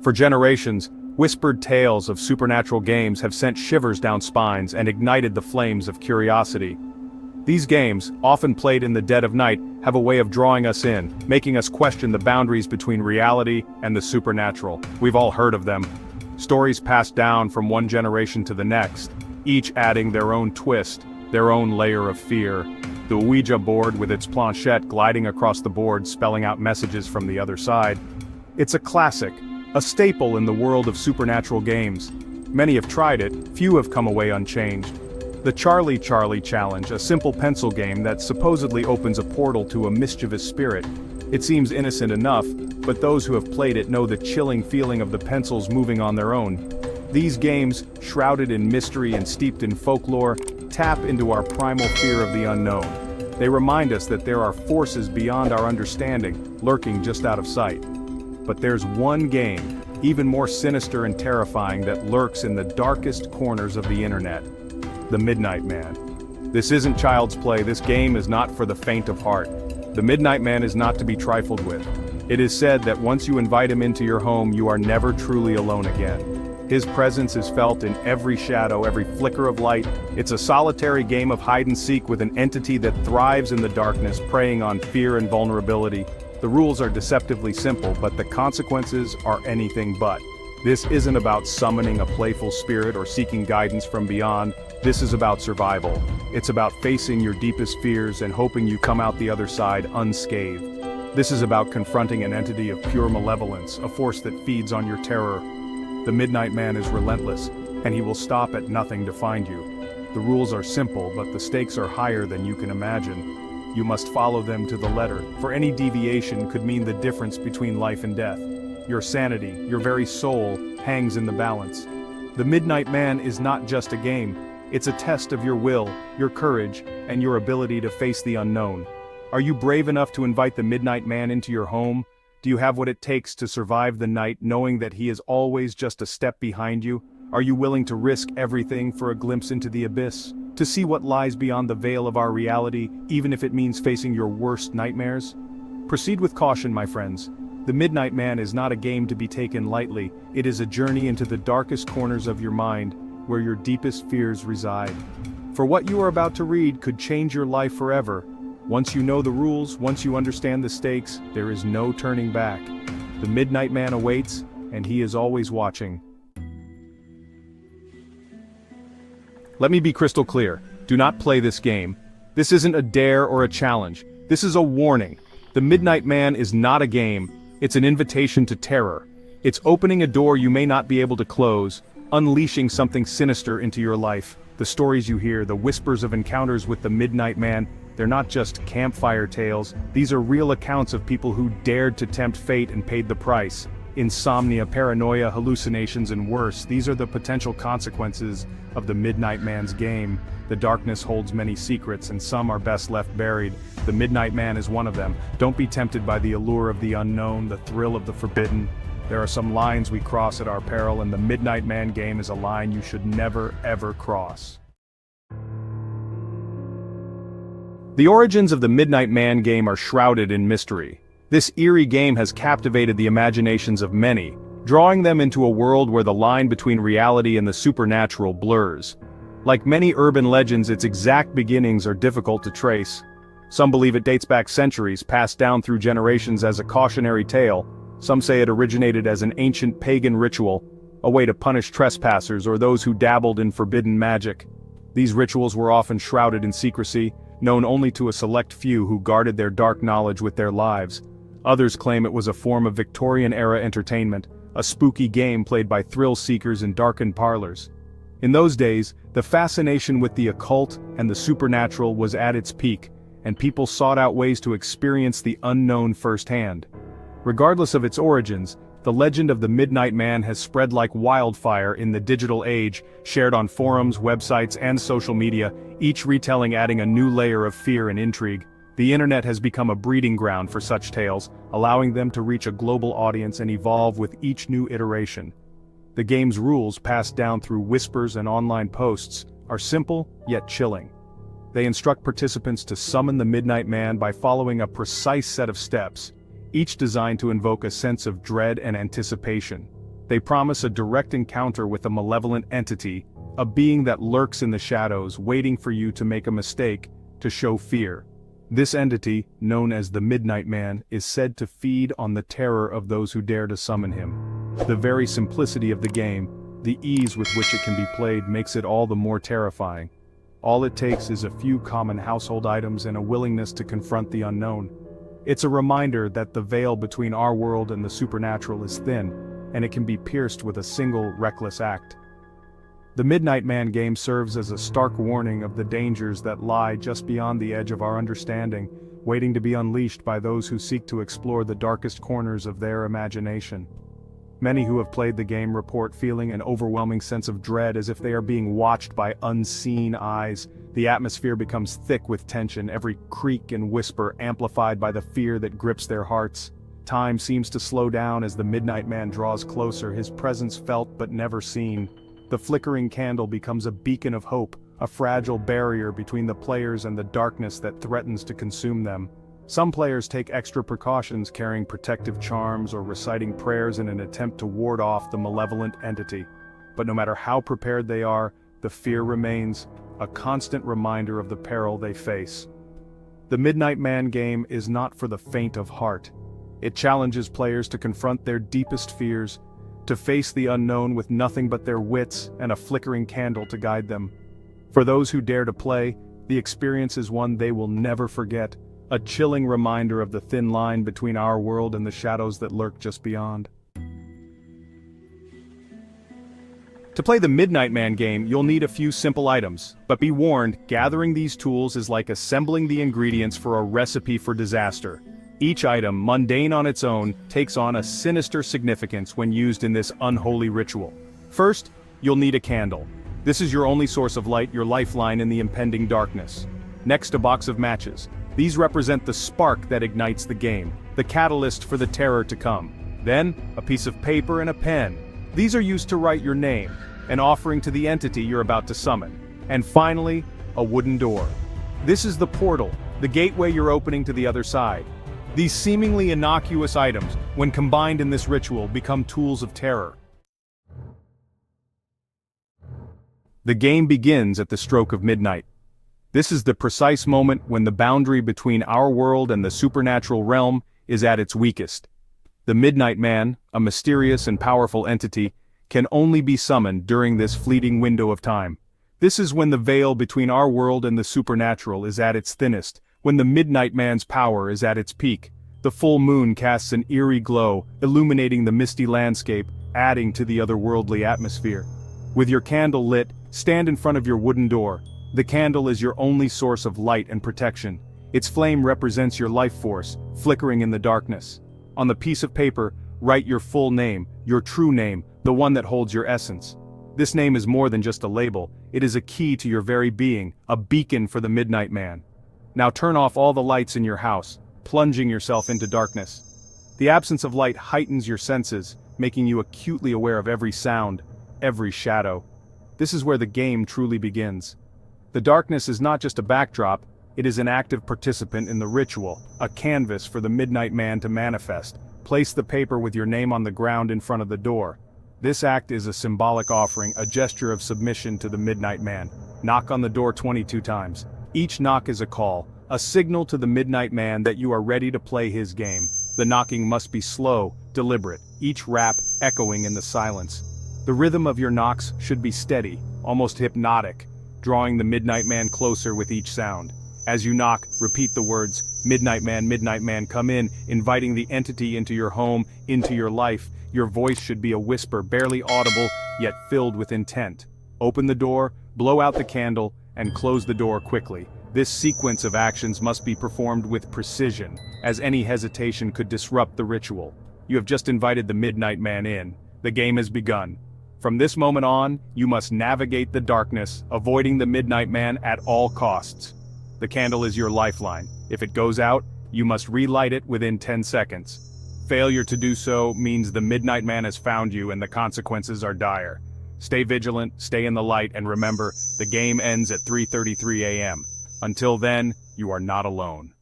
For generations, whispered tales of supernatural games have sent shivers down spines and ignited the flames of curiosity. These games, often played in the dead of night, have a way of drawing us in, making us question the boundaries between reality and the supernatural. We've all heard of them. Stories passed down from one generation to the next, each adding their own twist, their own layer of fear. The Ouija board with its planchette gliding across the board spelling out messages from the other side. It's a classic, a staple in the world of supernatural games. Many have tried it, few have come away unchanged. The Charlie Challenge, a simple pencil game that supposedly opens a portal to a mischievous spirit. It seems innocent enough, but those who have played it know the chilling feeling of the pencils moving on their own. These games, shrouded in mystery and steeped in folklore, tap into our primal fear of the unknown. They remind us that there are forces beyond our understanding, lurking just out of sight. But there's one game, even more sinister and terrifying, that lurks in the darkest corners of the internet. The Midnight Man. This isn't child's play, this game is not for the faint of heart. The Midnight Man is not to be trifled with. It is said that once you invite him into your home, you are never truly alone again. His presence is felt in every shadow, every flicker of light. It's a solitary game of hide and seek with an entity that thrives in the darkness, preying on fear and vulnerability. The rules are deceptively simple, but the consequences are anything but. This isn't about summoning a playful spirit or seeking guidance from beyond. This is about survival. It's about facing your deepest fears and hoping you come out the other side unscathed. This is about confronting an entity of pure malevolence, a force that feeds on your terror. The Midnight Man is relentless, and he will stop at nothing to find you. The rules are simple, but the stakes are higher than you can imagine. You must follow them to the letter, for any deviation could mean the difference between life and death. Your sanity, your very soul, hangs in the balance. The Midnight Man is not just a game. It's a test of your will, your courage, and your ability to face the unknown. Are you brave enough to invite the Midnight Man into your home? Do you have what it takes to survive the night, knowing that he is always just a step behind you? Are you willing to risk everything for a glimpse into the abyss? To see what lies beyond the veil of our reality, even if it means facing your worst nightmares? Proceed with caution, my friends. The Midnight Man is not a game to be taken lightly. It is a journey into the darkest corners of your mind, where your deepest fears reside. For what you are about to read could change your life forever. Once you know the rules, once you understand the stakes, there is no turning back. The Midnight Man awaits, and he is always watching. Let me be crystal clear. Do not play this game. This isn't a dare or a challenge. This is a warning. The Midnight Man is not a game. It's an invitation to terror. It's opening a door you may not be able to close, unleashing something sinister into your life. The stories you hear, the whispers of encounters with the Midnight Man, they're not just campfire tales. These are real accounts of people who dared to tempt fate and paid the price. Insomnia, paranoia, hallucinations, and worse. These are the potential consequences of the Midnight Man's game. The darkness holds many secrets, and some are best left buried. The Midnight Man is one of them. Don't be tempted by the allure of the unknown, the thrill of the forbidden. There are some lines we cross at our peril, and the Midnight Man game is a line you should never, ever cross. The origins of the Midnight Man game are shrouded in mystery. This eerie game has captivated the imaginations of many, drawing them into a world where the line between reality and the supernatural blurs. Like many urban legends, its exact beginnings are difficult to trace. Some believe it dates back centuries, passed down through generations as a cautionary tale. Some say it originated as an ancient pagan ritual, a way to punish trespassers or those who dabbled in forbidden magic. These rituals were often shrouded in secrecy, known only to a select few who guarded their dark knowledge with their lives. Others claim it was a form of Victorian-era entertainment, a spooky game played by thrill-seekers in darkened parlors. In those days, the fascination with the occult and the supernatural was at its peak, and people sought out ways to experience the unknown firsthand. Regardless of its origins, the legend of the Midnight Man has spread like wildfire in the digital age, shared on forums, websites, and social media, each retelling adding a new layer of fear and intrigue. The internet has become a breeding ground for such tales, allowing them to reach a global audience and evolve with each new iteration. The game's rules, passed down through whispers and online posts, are simple yet chilling. They instruct participants to summon the Midnight Man by following a precise set of steps, each designed to invoke a sense of dread and anticipation. They promise a direct encounter with a malevolent entity, a being that lurks in the shadows, waiting for you to make a mistake, to show fear. This entity, known as the Midnight Man, is said to feed on the terror of those who dare to summon him. The very simplicity of the game, the ease with which it can be played, makes it all the more terrifying. All it takes is a few common household items and a willingness to confront the unknown. It's a reminder that the veil between our world and the supernatural is thin, and it can be pierced with a single reckless act. The Midnight Man game serves as a stark warning of the dangers that lie just beyond the edge of our understanding, waiting to be unleashed by those who seek to explore the darkest corners of their imagination. Many who have played the game report feeling an overwhelming sense of dread, as if they are being watched by unseen eyes. The atmosphere becomes thick with tension, every creak and whisper amplified by the fear that grips their hearts. Time seems to slow down as the Midnight Man draws closer, his presence felt but never seen. The flickering candle becomes a beacon of hope, a fragile barrier between the players and the darkness that threatens to consume them. Some players take extra precautions, carrying protective charms or reciting prayers in an attempt to ward off the malevolent entity. But no matter how prepared they are, the fear remains, a constant reminder of the peril they face. The Midnight Man game is not for the faint of heart. It challenges players to confront their deepest fears, to face the unknown with nothing but their wits and a flickering candle to guide them. For those who dare to play, the experience is one they will never forget, a chilling reminder of the thin line between our world and the shadows that lurk just beyond. To play the Midnight Man game, you'll need a few simple items, but be warned, gathering these tools is like assembling the ingredients for a recipe for disaster. Each item, mundane on its own, takes on a sinister significance when used in this unholy ritual. First, you'll need a candle. This is your only source of light, your lifeline in the impending darkness. Next, a box of matches. These represent the spark that ignites the game, the catalyst for the terror to come. Then, a piece of paper and a pen. These are used to write your name, an offering to the entity you're about to summon. And finally, a wooden door. This is the portal, the gateway you're opening to the other side. These seemingly innocuous items, when combined in this ritual, become tools of terror. The game begins at the stroke of midnight. This is the precise moment when the boundary between our world and the supernatural realm is at its weakest. The Midnight Man, a mysterious and powerful entity, can only be summoned during this fleeting window of time. This is when the veil between our world and the supernatural is at its thinnest, when the Midnight Man's power is at its peak. The full moon casts an eerie glow, illuminating the misty landscape, adding to the otherworldly atmosphere. With your candle lit, stand in front of your wooden door. The candle is your only source of light and protection. Its flame represents your life force, flickering in the darkness. On the piece of paper, write your full name, your true name, the one that holds your essence. This name is more than just a label, it is a key to your very being, a beacon for the Midnight Man. Now turn off all the lights in your house, plunging yourself into darkness. The absence of light heightens your senses, making you acutely aware of every sound, every shadow. This is where the game truly begins. The darkness is not just a backdrop, it is an active participant in the ritual, a canvas for the Midnight Man to manifest. Place the paper with your name on the ground in front of the door. This act is a symbolic offering, a gesture of submission to the Midnight Man. Knock on the door 22 times. Each knock is a call, a signal to the Midnight Man that you are ready to play his game. The knocking must be slow, deliberate, each rap echoing in the silence. The rhythm of your knocks should be steady, almost hypnotic, drawing the Midnight Man closer with each sound. As you knock, repeat the words, Midnight Man, come in, inviting the entity into your home, into your life. Your voice should be a whisper, barely audible, yet filled with intent. Open the door, blow out the candle, and close the door quickly. This sequence of actions must be performed with precision, as any hesitation could disrupt the ritual. You have just invited the Midnight Man in. The game has begun. From this moment on, you must navigate the darkness, avoiding the Midnight Man at all costs. The candle is your lifeline. If it goes out, you must relight it within 10 seconds. Failure to do so means the Midnight Man has found you and the consequences are dire. Stay vigilant, stay in the light, and remember, the game ends at 3:33 a.m. Until then, you are not alone.